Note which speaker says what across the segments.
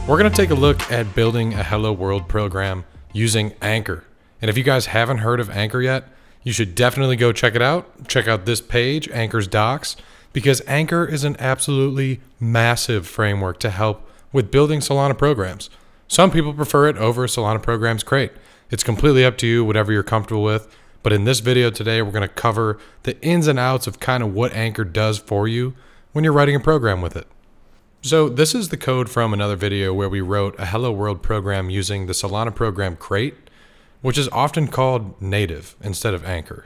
Speaker 1: We're going to take a look at building a Hello World program using Anchor. And if you guys haven't heard of Anchor yet, you should definitely go check it out. Check out this page, Anchor's docs, because Anchor is an absolutely massive framework to help with building Solana programs. Some people prefer it over Solana Programs Crate. It's completely up to you, whatever you're comfortable with. But in this video today, we're going to cover the ins and outs of kind of what Anchor does for you when you're writing a program with it. So this is the code from another video where we wrote a Hello World program using the Solana Program Crate, which is often called native instead of Anchor.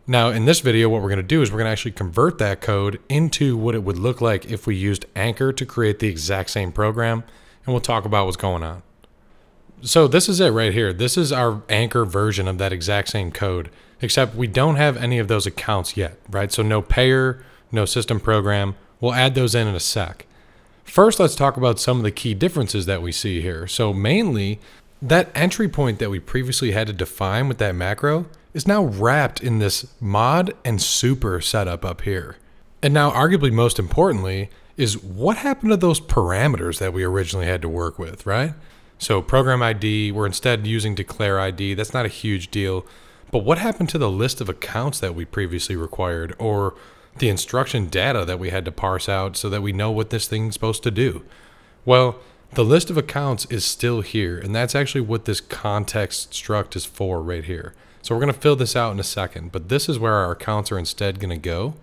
Speaker 1: Now in this video, what we're going to do is we're going to actually convert that code into what it would look like if we used Anchor to create the exact same program, and we'll talk about what's going on. So this is it right here. This is our Anchor version of that exact same code, except we don't have any of those accounts yet, right? So no payer, no system program. We'll add those in a sec. First, let's talk about some of the key differences that we see here. So mainly, that entry point that we previously had to define with that macro is now wrapped in this mod and super setup up here. And now, arguably most importantly, is what happened to those parameters that we originally had to work with, right? So program ID, we're instead using declare ID. That's not a huge deal. But what happened to the list of accounts that we previously required, or the instruction data that we had to parse out so that we know what this thing's supposed to do? Well, the list of accounts is still here, and that's actually what this context struct is for right here. So we're going to fill this out in a second, but this is where our accounts are instead going to go.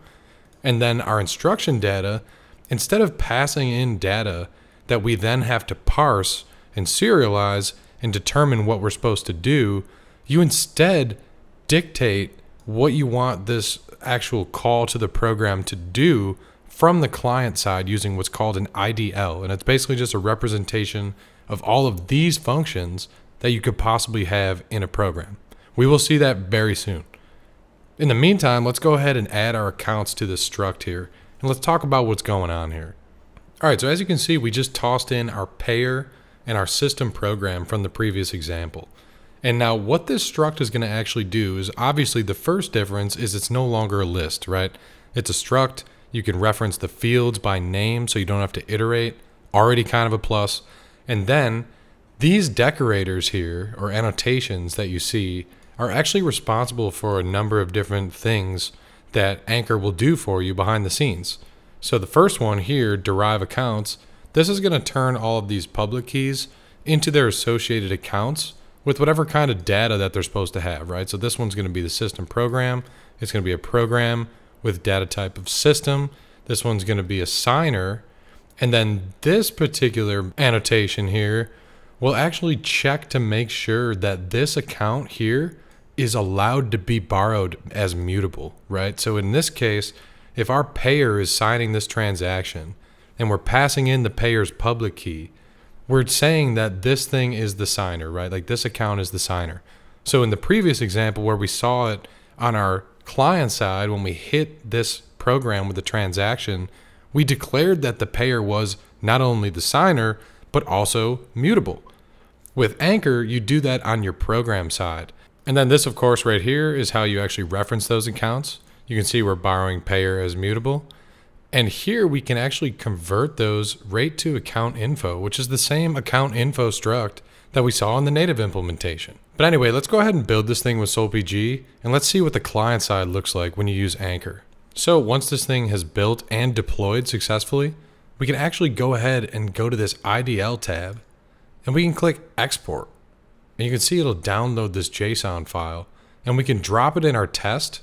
Speaker 1: And then our instruction data, instead of passing in data that we then have to parse and serialize and determine what we're supposed to do, you instead dictate what you want this actual call to the program to do from the client side using what's called an IDL. And it's basically just a representation of all of these functions that you could possibly have in a program. We will see that very soon. In the meantime, let's go ahead and add our accounts to this struct here, and let's talk about what's going on here. All right, so as you can see, we just tossed in our payer and our system program from the previous example. And now what this struct is going to actually do is, obviously the first difference is it's no longer a list, right? It's a struct. You can reference the fields by name so you don't have to iterate. Already kind of a plus. And then these decorators here, or annotations that you see, are actually responsible for a number of different things that Anchor will do for you behind the scenes. So the first one here, derive accounts, this is going to turn all of these public keys into their associated accounts with whatever kind of data that they're supposed to have, right? So this one's going to be the system program. It's going to be a program with data type of system. This one's going to be a signer. And then this particular annotation here will actually check to make sure that this account here is allowed to be borrowed as mutable, right? So in this case, if our payer is signing this transaction and we're passing in the payer's public key, we're saying that this thing is the signer, right? Like this account is the signer. So in the previous example where we saw it on our client side, when we hit this program with the transaction, we declared that the payer was not only the signer, but also mutable. With Anchor, you do that on your program side. And then this, of course, right here is how you actually reference those accounts. You can see we're borrowing payer as mutable. And here we can actually convert those right to account info, which is the same account info struct that we saw in the native implementation. But anyway, let's go ahead and build this thing with SolPG, and let's see what the client side looks like when you use Anchor. So once this thing has built and deployed successfully, we can actually go ahead and go to this IDL tab, and we can click export. And you can see it'll download this JSON file, and we can drop it in our test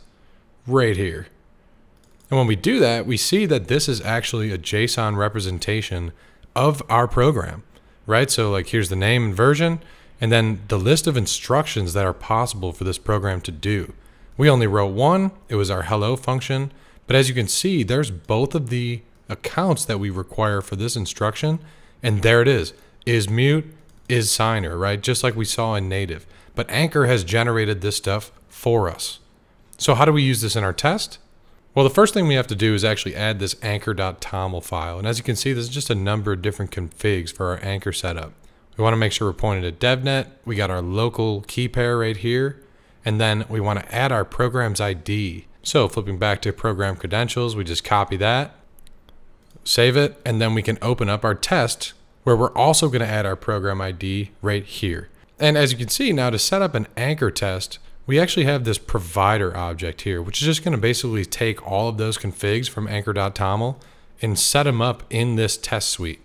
Speaker 1: right here. And when we do that, we see that this is actually a JSON representation of our program, right? So like here's the name and version, and then the list of instructions that are possible for this program to do. We only wrote one, it was our hello function, but as you can see, there's both of the accounts that we require for this instruction, and there it is mute, is signer, right? Just like we saw in native, but Anchor has generated this stuff for us. So how do we use this in our test? Well, the first thing we have to do is actually add this anchor.toml file. And as you can see, there's just a number of different configs for our Anchor setup. We want to make sure we're pointed at DevNet. We got our local key pair right here. And then we want to add our program's ID. So flipping back to program credentials, we just copy that, save it, and then we can open up our test where we're also going to add our program ID right here. And as you can see now, to set up an anchor test, we actually have this provider object here, which is just going to basically take all of those configs from anchor.toml and set them up in this test suite.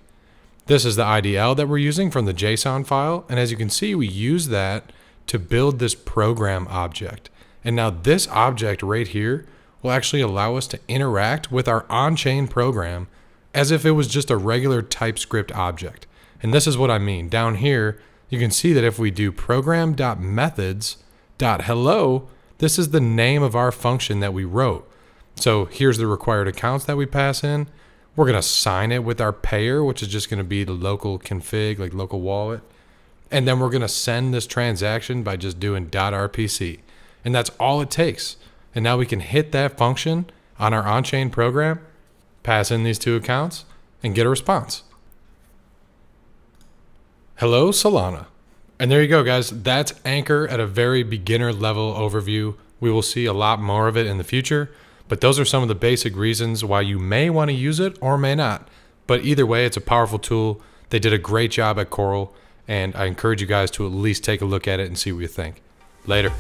Speaker 1: This is the IDL that we're using from the JSON file. And as you can see, we use that to build this program object. And now this object right here will actually allow us to interact with our on-chain program as if it was just a regular TypeScript object. And this is what I mean. Down here, you can see that if we do program.methods.hello, this is the name of our function that we wrote. So here's the required accounts that we pass in. We're going to sign it with our payer, which is just going to be the local config, like local wallet. And then we're going to send this transaction by just doing .rpc. And that's all it takes. And now we can hit that function on our on-chain program, pass in these two accounts, and get a response. Hello, Solana. And there you go, guys. That's Anchor at a very beginner level overview. We will see a lot more of it in the future, but those are some of the basic reasons why you may want to use it or may not. But either way, it's a powerful tool. They did a great job at Coral, and I encourage you guys to at least take a look at it and see what you think. Later.